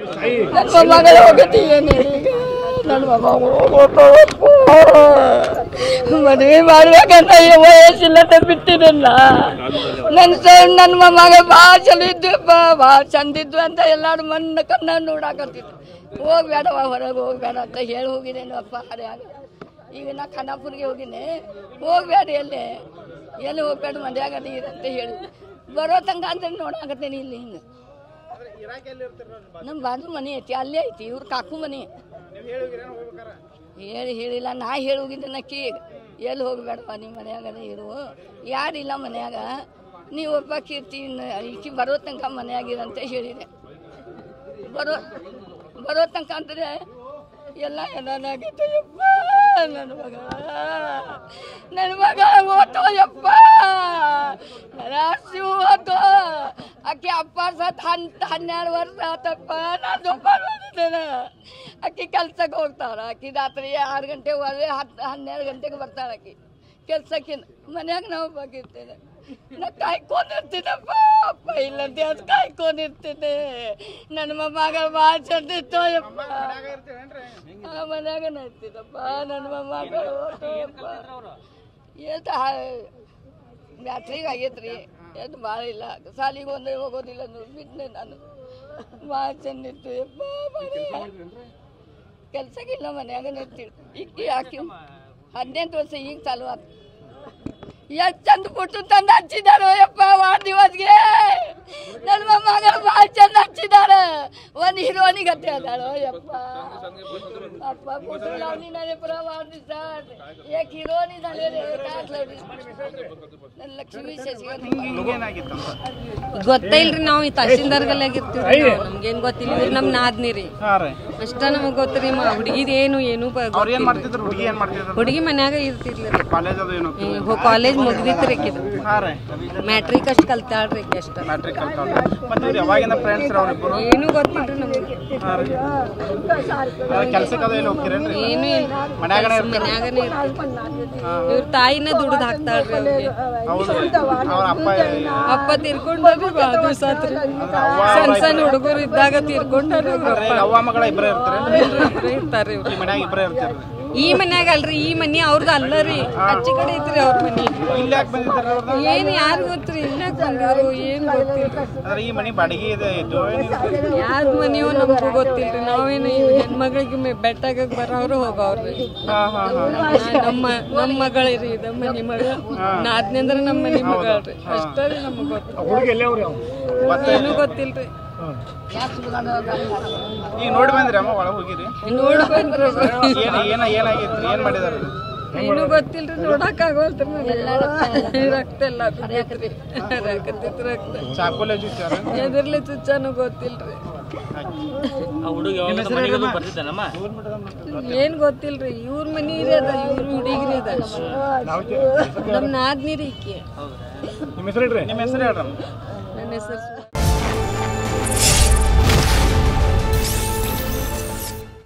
ನನ್ನ ಮಗಳು ಹೋಗತ್ತೀನಿ ನನ್ನ ಮದುವೆ ಮಾಡ್ಬೇಕಂತ ವಯಸ್ಸಿಲ್ಲದ ಬಿಟ್ಟಿರಲ್ಲ. ನನ್ನ ಮಗ ಭಾಳ ಚಲೋ ಇದ್ವಪ್ಪ, ಭಾಳ ಚಂದಿದ್ವು ಅಂತ ಎಲ್ಲಾರು ಮಣ್ಣ ಕಣ್ಣ ನೋಡಾಕತ್ತಿದ್ರು. ಹೋಗ್ಬೇಡವ ಹೊರಗೆ ಹೋಗ್ಬೇಡ ಅಂತ ಹೇಳಿ ಹೋಗಿದ್ದೇನು ಅಪ್ಪ ಹರ್ಯಾಗ. ಈಗ ನಾ ಖಾನಾಪುರ್ಗೆ ಹೋಗಿನಿ, ಹೋಗ್ಬೇಡ ಎಲ್ಲಿ ಹೋಗ್ಬೇಡ ಮನ್ಯಾಗ ಅಂತ ಹೇಳಿ ಬರೋ ತನಕ ಅಂದ್ರೆ ನೋಡಾಕತ್ತೇನೆ. ಇಲ್ಲಿ ಹಿಂಗೆ ನಮ್ಮ ಬಾಜು ಮನೆ ಐತಿ, ಅಲ್ಲೇ ಐತಿ ಇವ್ರ ಕಾಕು ಮನೆ. ಹೇಳಿಲ್ಲ, ನಾ ಹೇಳಿ ಹೋಗಿದ್ದೆ ನಕ್ಕಿ ಎಲ್ಲಿ ಹೋಗ್ಬೇಡಪ್ಪ ನಿಮ್ಮ ಮನ್ಯಾಗ ಇರು, ಯಾರಿಲ್ಲ ಮನ್ಯಾಗ, ನೀವು ಒಬ್ಬಾಕಿ ಈಕಿ ಬರೋ ತನಕ ಮನೆಯಾಗಿರಂತ ಹೇಳಿದೆ. ಬರೋ ತನಕ ಅಂದರೆ ಎಲ್ಲ ಏನಾಗೈತೆ ಯಪ್ಪ. ನನ್ನ ಮಗ ಓಟೋ ಯಪ್ಪ, ರಾಶಿ ಓಟೋ ಆಕೆ ಅಪ್ಪ ಸತ್ 12 ವರ್ಷ ಆತಪ್ಪ. ನಾನು ಜೋಪಾನ ಮಾಡಿದ್ದೇನೆ. ಆಕೆ ಕೆಲ್ಸಕ್ಕೆ ಹೋಗ್ತಾಳ. ಆಕೆ ರಾತ್ರಿ 6 ಗಂಟೆವರೆಗೆ 12 ಗಂಟೆಗೆ ಬರ್ತಾಳೆ ಆಕೆ ಕೆಲ್ಸಕ್ಕೆ. ಮನ್ಯಾಗ ನಾವು ಬಾಗಿರ್ತೇನೆ. ನಾ ಕಾಯ್ಕೊಂಡಿರ್ತೀನಪ್ಪ, ಅಪ್ಪ ಇಲ್ಲಂತೆ ಅದು ಕಾಯ್ಕೊಂಡಿರ್ತೀನಿ. ನನ್ನ ಮೊಮ್ಮಗಳು ಭಾಳ ಚಂದ ಇತ್ತು ಯಪ್ಪ. ಮನ್ಯಾಗನ ಇರ್ತೀನಪ್ಪ. ನನ್ನ ಮೊಮ್ಮಗಳು ಎಷ್ಟು ಬ್ಯಾಟ್ರಿಗೆ ಆಗೈತ್ರಿ, ಏನು ಭಾಳ ಇಲ್ಲ. ಸಾಲಿಗೆ ಒಂದೇ ಹೋಗೋದಿಲ್ಲ ಬಿಟ್ಟನೆ ನಾನು. ಭಾಳ ಚಂದ ಇತ್ತು ಯಪ್ಪ. ಕೆಲ್ಸಕ್ಕಿಲ್ಲ ಮನ್ಯಾಗನ ಇರ್ತೀವಿ. ಈಗ ಹಾಕಿ 18 ವರ್ಷ ಈಗ ಚಾಲು ಆಯ್ತು. ಎಷ್ಟು ಚಂದ ಪುಟ್ಟು ತಂದು ಹಚ್ಚಿದಾರೋ ಯಪ್ಪ 1 ದಿವಸಗೆ. ನನ್ನ ಮೊಮ್ಮಗಳು ಭಾಳ ಚಂದ ಹಚ್ಚಿದಾರೆ. ಒಂದು ಹೀರೋನಿಗೆ ಹತ್ತಿ ಅದಾಳೋ ಯಪ್ಪ. ಅಪ್ಪ ಪುಟ್ಟು ನನಗೆ ಪುರ 1 ದಿವಸ ಏಕ್ ಹೀರೋನಿ ನನ್ನ ಲಕ್ಷ್ಮೀ ಗೊತ್ತಿಲ್ರಿ. ನಾವು ಈ ತಹಸೀಲ್ದಾರ್ಗಲ್ಲಾಗಿರ್ತೀವಿ, ನಮ್ಗೇನು ಗೊತ್ತಿಲ್ಲ. ಇವ್ರು ನಮ್ಮ ನಾದ್ನಿರಿ ಅಷ್ಟ ನಮಗ್ ಗೊತ್ತ್ರಿ. ಹುಡುಗಿದ ಏನು ಹುಡುಗಿ ಮನ್ಯಾಗ ಇರ್ತಿರ್ಲಿ. ಕಾಲೇಜ್ ಮುಗ್ದಿತ್ರಿ ಆಕಿದು. ಮ್ಯಾಟ್ರಿಕ್ ಅಷ್ಟು ಕಲ್ತಾಳ್ರಿ ಆಕಿ ಅಷ್ಟ. ಏನು ಗೊತ್ತಿಲ್ರಿ ನಮಗೆ. ಏನು ಇಲ್ಲ, ಮನ್ಯಾಗನೇ ಇವ್ರ ತಾಯಿನ ದುಡ್ದು ಹಾಕ್ತಾಳ್ರಿ ಅವ್ರಿಗೆ. ಅಪ್ಪ ತೀರ್ಕೊಂಡ್ರಿ ಭಾಳ ದಿವಸ ಆತ್ರಿ. ಸಣ್ಣ ಸಣ್ಣ ಹುಡುಗರು ಇದ್ದಾಗ ತೀರ್ಕೊಂಡ್ರಿ. ಇರ್ತಾರ್ರಿ ಈ ಮನ್ಯಾಗ ಅಲ್ರಿ, ಈ ಮನಿ ಅವ್ರದ್ದು ಅಲ್ಲರಿ, ಅಚ್ಚಿ ಕಡೆ ಐತ್ರಿ ಅವ್ರ ಮನಿ. ಏನ್ ಯಾರು ಗೊತ್ತ್ರಿ ಇಲ್ಲಾಕ್ ಬಂದಿದ್ರು ಏನ್ ಗೊತ್ತಿಲ್ಲ. ಯಾರ ಮನಿಯೋ ನಮಗೂ ಗೊತ್ತಿಲ್ರಿ. ನಾವೇನು ಹೆಣ್ಮಗಳಿಗೆ ಬೆಟ್ಟಾಗಕ್ ಬರೋರು ಹೋಗವ್ರಿ. ನಮ್ಮ ಮಗಳಿರಿ, ನಮ್ಮ ಮನಿ ಮಗ. ನಾದ್ನಂದ್ರ ನಮ್ಮ ಮನಿ ಮಗಳ್ರಿ. ಅಷ್ಟೇ ರೀ ನಮಗ್ ಗೊತ್ತ. ಏನು ಗೊತ್ತಿಲ್ರಿ. ಈಗ ನೋಡಿ ಬಂದ್ರಿ ಅಮ್ಮ ಒಳಗೆ ಹೋಗಿರಿ? ನೋಡಿ ಬಂದ್ರಿ. ಏನ್ ಮಾಡಿದಾರ ಏನು ಗೊತ್ತಿಲ್ರಿ. ನೋಡಕ್ ಆಗೋಲ್ರಿ. ರಕ್ತ ಎಲ್ಲ ರಕ್ತ ಚಾಕೋಲೆ ಎದರ್ಲಿ ಚುಚ್ಚಾನು ಗೊತ್ತಿಲ್ರಿ. ಏನ್ ಗೊತ್ತಿಲ್ರಿ. ಇವ್ರ ಮನಿ ರೀ ಅದ, ಇವ್ರ ಹುಡುಗಿರಿ ಅದ. ನಮ್ ನಾದ್ನಿರಿ ಈಕಿ. ನಿಮ್ಮ ಹೆಸರು ಹೇಳ್ರಿ? ನನ್ನ ಹೆಸರು